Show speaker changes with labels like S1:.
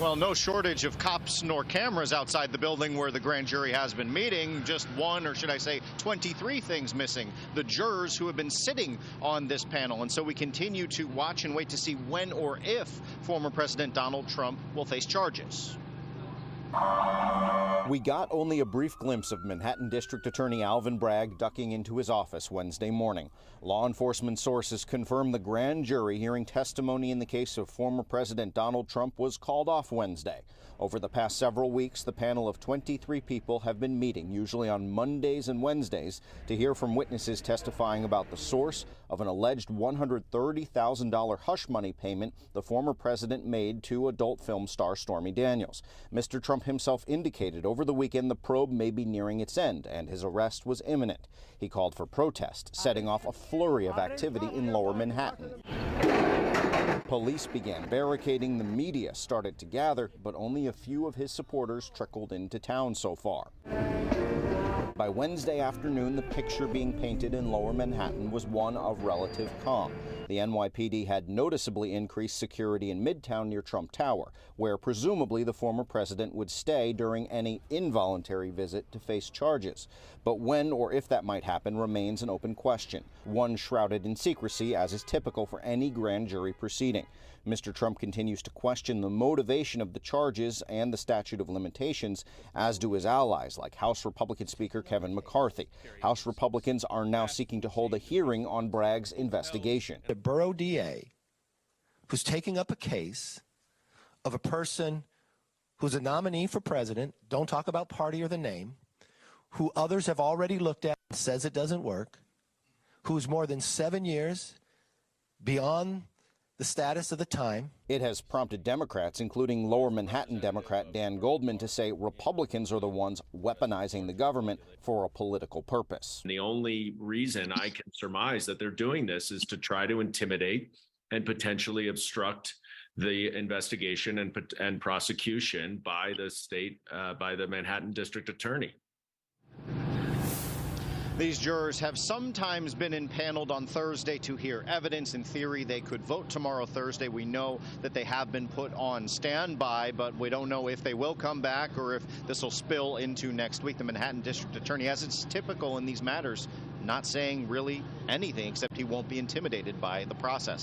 S1: Well, no shortage of cops nor cameras outside the building where the grand jury has been meeting. Just one, or should I say 23 things missing. The jurors who have been sitting on this panel. And so we continue to watch and wait to see when or if former President Donald Trump will face charges.
S2: We got only a brief glimpse of Manhattan District Attorney Alvin Bragg ducking into his office Wednesday morning. Law enforcement sources confirm the grand jury hearing testimony in the case of former President Donald Trump was called off Wednesday. Over the past several weeks, the panel of 23 people have been meeting, usually on Mondays and Wednesdays, to hear from witnesses testifying about the source of an alleged $130,000 hush money payment the former president made to adult film star Stormy Daniels. Mr. Trump himself indicated over the weekend the probe may be nearing its end and his arrest was imminent. He called for protest, setting off a flurry of activity in lower Manhattan. Police began barricading, the media started to gather, but only a few of his supporters trickled into town so far. By Wednesday afternoon, the picture being painted in lower Manhattan was one of relative calm. The NYPD had noticeably increased security in Midtown near Trump Tower, where presumably the former president would stay during any involuntary visit to face charges. But when or if that might happen remains an open question, one shrouded in secrecy, as is typical for any grand jury proceeding. Mr. Trump continues to question the motivation of the charges and the statute of limitations, as do his allies, like House Republican Speaker Kevin McCarthy. House Republicans are now seeking to hold a hearing on Bragg's investigation.
S3: The borough DA who's taking up a case of a person who's a nominee for president, don't talk about party or the name, who others have already looked at and says it doesn't work, who's more than 7 years beyond the status of the time.
S2: It has prompted Democrats, including lower Manhattan Democrat Dan Goldman, to say Republicans are the ones weaponizing the government for a political purpose.
S4: The only reason I can surmise that they're doing this is to try to intimidate and potentially obstruct the investigation and prosecution by the Manhattan District Attorney.
S1: These jurors have sometimes been impaneled on Thursday to hear evidence. In theory, they could vote tomorrow, Thursday. We know that they have been put on standby, but we don't know if they will come back or if this will spill into next week. The Manhattan District Attorney, as it's typical in these matters, not saying really anything except he won't be intimidated by the process.